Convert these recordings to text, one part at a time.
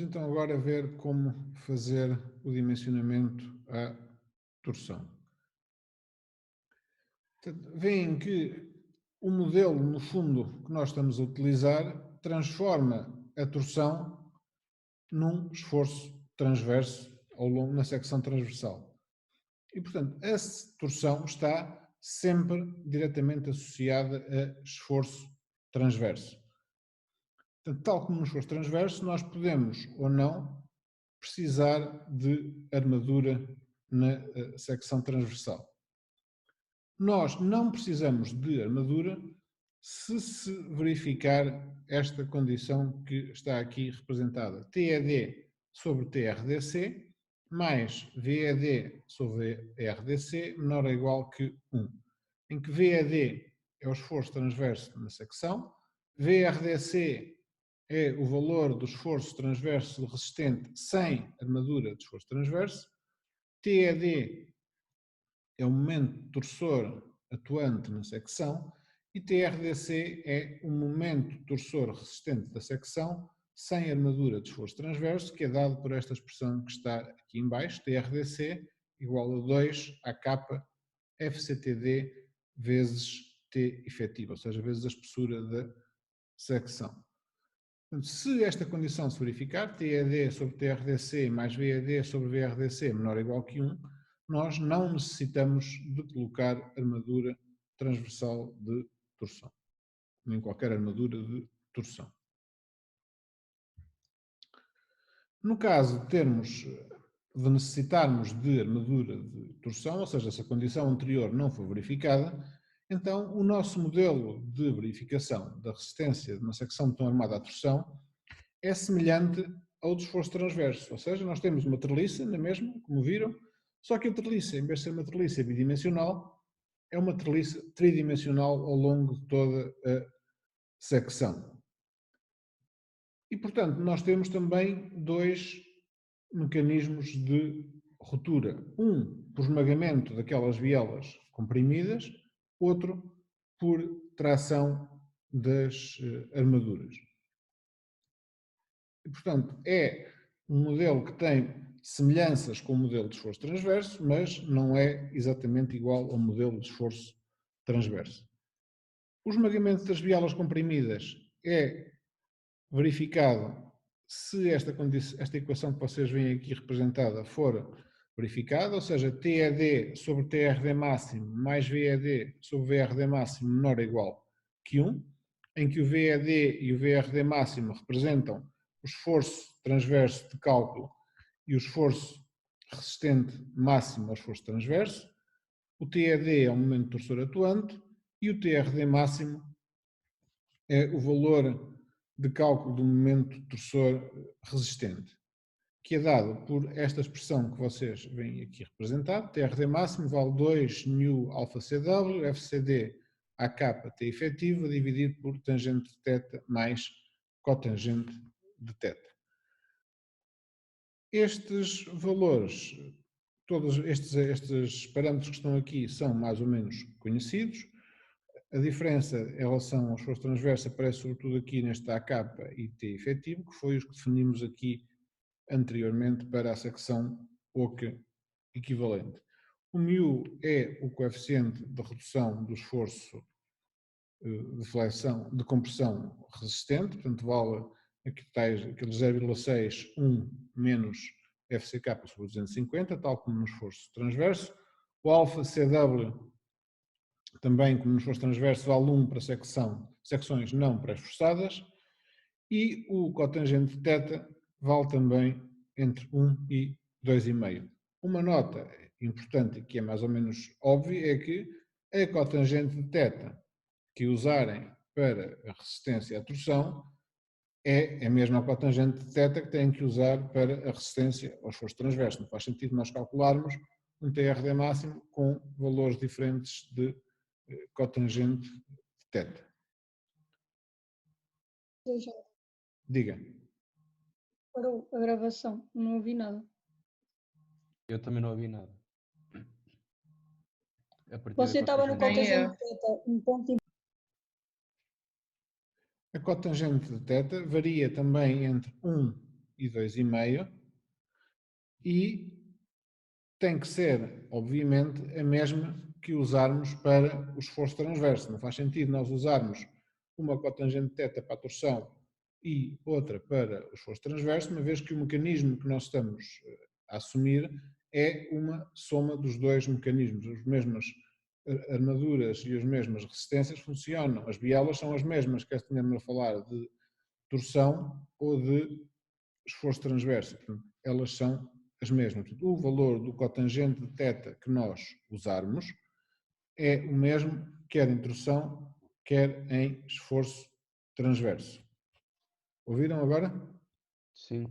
Então agora ver como fazer o dimensionamento à torção. Veem que o modelo, no fundo, que nós estamos a utilizar, transforma a torção num esforço transverso ao longo na secção transversal. E, portanto, essa torção está sempre diretamente associada a esforço transverso. Portanto, tal como no esforço transverso, nós podemos ou não precisar de armadura na secção transversal. Nós não precisamos de armadura se verificar esta condição que está aqui representada. TED sobre TRDC mais VED sobre ERDC menor ou igual que 1, em que VED é o esforço transverso na secção, VRDC é o valor do esforço transverso resistente sem armadura de esforço transverso, TED é o momento torsor atuante na secção e TRDC é o momento torsor resistente da secção sem armadura de esforço transverso, que é dado por esta expressão que está aqui em baixo, TRDC igual a 2 a K FCTD vezes T efetivo, ou seja, vezes a espessura da secção. Se esta condição se verificar, TED sobre TRDC mais VED sobre VRDC menor ou igual que 1, nós não necessitamos de colocar armadura transversal de torção, nem qualquer armadura de torção. No caso de necessitarmos de armadura de torção, ou seja, se a condição anterior não for verificada, então o nosso modelo de verificação da resistência de uma secção de tom armada à torção é semelhante ao do esforço transverso, ou seja, nós temos uma treliça na mesma, como viram, só que a treliça, em vez de ser uma treliça bidimensional, é uma treliça tridimensional ao longo de toda a secção. E, portanto, nós temos também dois mecanismos de ruptura. Um por esmagamento daquelas bielas comprimidas, outro por tração das armaduras. E, portanto, é um modelo que tem semelhanças com o modelo de esforço transverso, mas não é exatamente igual ao modelo de esforço transverso. O esmagamento das bielas comprimidas é verificado se esta equação que vocês veem aqui representada for verificada, ou seja, TED sobre TRD máximo mais VED sobre VRD máximo menor ou igual que 1, em que o VED e o VRD máximo representam o esforço transverso de cálculo e o esforço resistente máximo ao esforço transverso, o TED é o momento torsor atuante e o TRD máximo é o valor de cálculo do momento torsor resistente, que é dado por esta expressão que vocês veem aqui representado, TRD máximo vale 2 ν alfa CW, FCD AK T efetivo, dividido por tangente de θ mais cotangente de θ. Estes valores, todos estes parâmetros que estão aqui são mais ou menos conhecidos. A diferença em relação ao esforço transverso aparece sobretudo aqui neste AK e T efetivo, que foi os que definimos aqui anteriormente para a secção OCA equivalente. O μ é o coeficiente de redução do esforço de flexão, de compressão resistente, portanto vale aqueles 0,61 menos FCK sobre 250, tal como no esforço transverso. O alfa CW, também como no esforço transverso, vale 1 para secções não pré-esforçadas, e o cotangente de θ vale também entre 1 e 2,5. Uma nota importante, que é mais ou menos óbvia, é que a cotangente de θ que usarem para a resistência à torção é a mesma cotangente de θ que têm que usar para a resistência ao esforço transverso. Não faz sentido nós calcularmos um TRD máximo com valores diferentes de cotangente de θ. Diga. Parou a gravação, não ouvi nada. Eu também não ouvi nada. Você estava no cotangente de θ, um ponto. A cotangente de θ varia também entre 1 e 2,5 e tem que ser, obviamente, a mesma que usarmos para o esforço transverso. Não faz sentido nós usarmos uma cotangente θ para a torção e outra para o esforço transverso, uma vez que o mecanismo que nós estamos a assumir é uma soma dos dois mecanismos. As mesmas armaduras e as mesmas resistências funcionam. As bielas são as mesmas, quer estejamos a falar de torção ou de esforço transverso. Portanto, elas são as mesmas. Portanto, o valor do cotangente de θ que nós usarmos é o mesmo, quer em torção, quer em esforço transverso. Ouviram agora? Sim.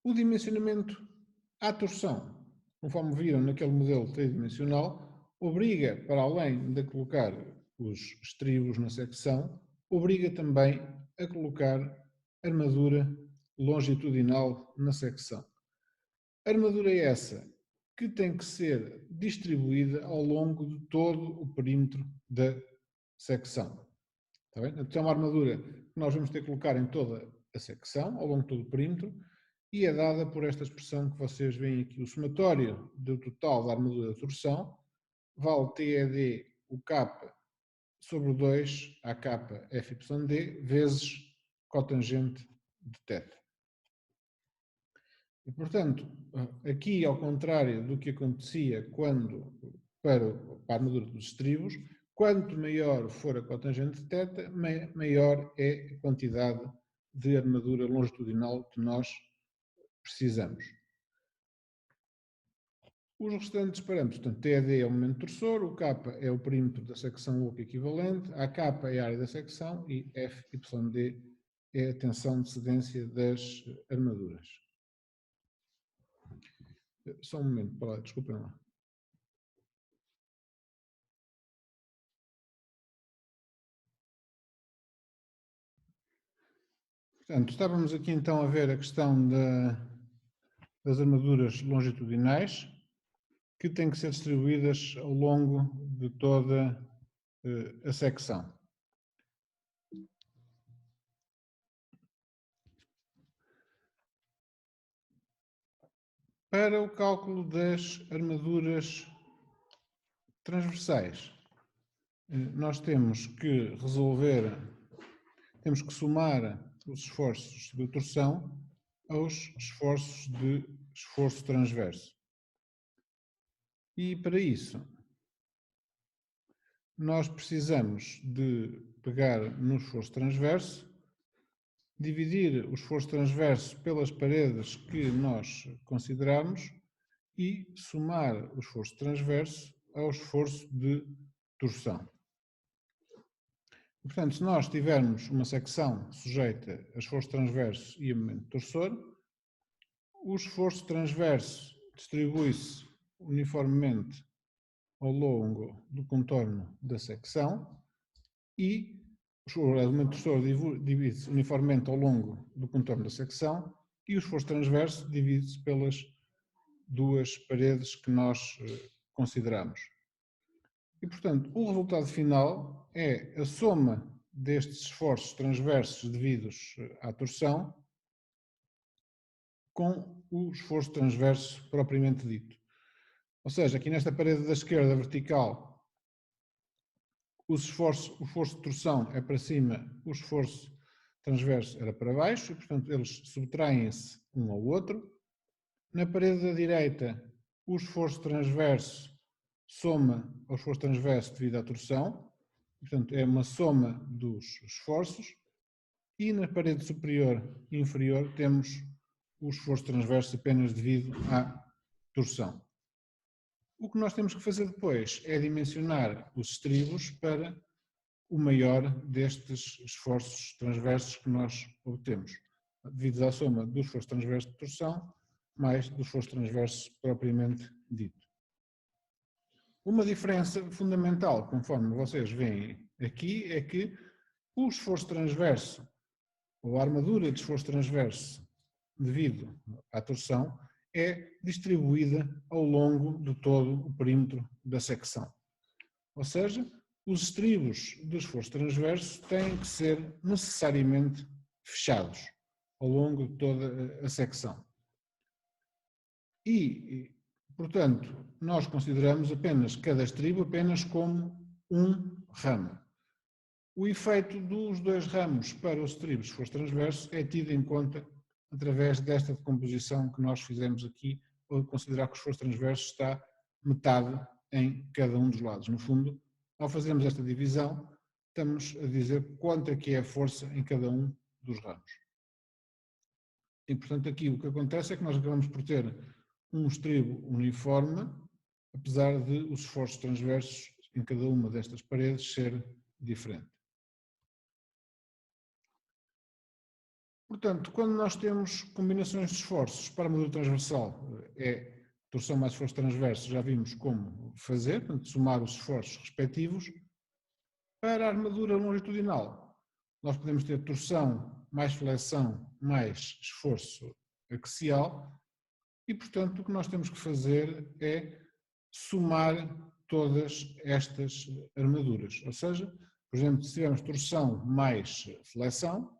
O dimensionamento à torção, conforme viram naquele modelo tridimensional, obriga, para além de colocar os estribos na secção, obriga também a colocar armadura longitudinal na secção. Armadura é essa que tem que ser distribuída ao longo de todo o perímetro da secção. Está bem? Então é uma armadura que nós vamos ter que colocar em toda a secção, ao longo de todo o perímetro, e é dada por esta expressão que vocês veem aqui. O somatório do total da armadura de torção vale TED o K sobre 2 a K FYD vezes cotangente de θ. E, portanto, aqui, ao contrário do que acontecia para a armadura dos estribos, quanto maior for a cotangente de θ, maior é a quantidade de armadura longitudinal que nós precisamos. Os restantes parâmetros, portanto, TED é o momento torçor, o K é o perímetro da secção oca equivalente, a K é a área da secção e FYD é a tensão de cedência das armaduras. Só um momento, para lá, desculpem lá. Portanto, estávamos aqui então a ver a questão das armaduras longitudinais, que têm que ser distribuídas ao longo de toda a secção. Para o cálculo das armaduras transversais, nós temos que temos que somar os esforços de torção aos esforços de esforço transverso. E para isso, nós precisamos de pegar no esforço transverso, dividir o esforço transverso pelas paredes que nós consideramos e somar o esforço transverso ao esforço de torção. Portanto, se nós tivermos uma secção sujeita a esforço transverso e a momento torçor, o esforço transverso distribui-se uniformemente ao longo do contorno da secção e o momento torçor divide-se uniformemente ao longo do contorno da secção e o esforço transverso divide-se pelas duas paredes que nós consideramos. E, portanto, o resultado final é a soma destes esforços transversos devidos à torção com o esforço transverso propriamente dito. Ou seja, aqui nesta parede da esquerda vertical, o esforço de torção é para cima, o esforço transverso era para baixo, e, portanto, eles subtraem-se um ao outro. Na parede da direita, o esforço transverso soma ao esforço transverso devido à torção, portanto, é uma soma dos esforços. E na parede superior e inferior temos o esforço transverso apenas devido à torção. O que nós temos que fazer depois é dimensionar os estribos para o maior destes esforços transversos que nós obtemos, devido à soma do esforço transverso de torção mais do esforço transverso propriamente dito. Uma diferença fundamental, conforme vocês veem aqui, é que o esforço transverso, ou a armadura de esforço transverso devido à torção, é distribuída ao longo de todo o perímetro da secção. Ou seja, os estribos de esforço transverso têm que ser necessariamente fechados ao longo de toda a secção. E, portanto, nós consideramos apenas cada estribo apenas como um ramo. O efeito dos dois ramos para os estribos de esforço transverso é tido em conta através desta decomposição que nós fizemos aqui, ou considerar que o esforço transverso está metade em cada um dos lados. No fundo, ao fazermos esta divisão, estamos a dizer quanto é que é a força em cada um dos ramos. E, portanto, aqui o que acontece é que nós acabamos por ter um estribo uniforme, apesar de os esforços transversos em cada uma destas paredes ser diferente. Portanto, quando nós temos combinações de esforços para a armadura transversal, é torção mais esforço transverso, já vimos como fazer, portanto, somar os esforços respectivos. Para a armadura longitudinal, nós podemos ter torção mais flexão mais esforço axial e, portanto, o que nós temos que fazer é somar todas estas armaduras. Ou seja, por exemplo, se tivermos torção mais flexão,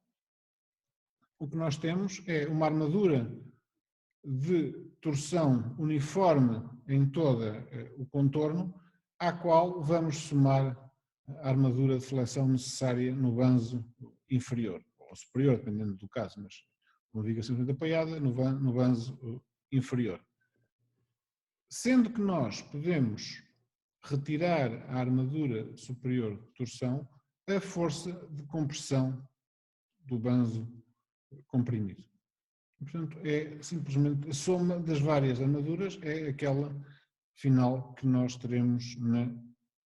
o que nós temos é uma armadura de torção uniforme em todo o contorno, à qual vamos somar a armadura de flexão necessária no banzo inferior, ou superior, dependendo do caso, mas uma viga simplesmente apoiada no banzo inferior. Sendo que nós podemos retirar a armadura superior de torção, a força de compressão do banzo comprimido. Portanto, é simplesmente a soma das várias armaduras, é aquela final que nós teremos na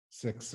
secção.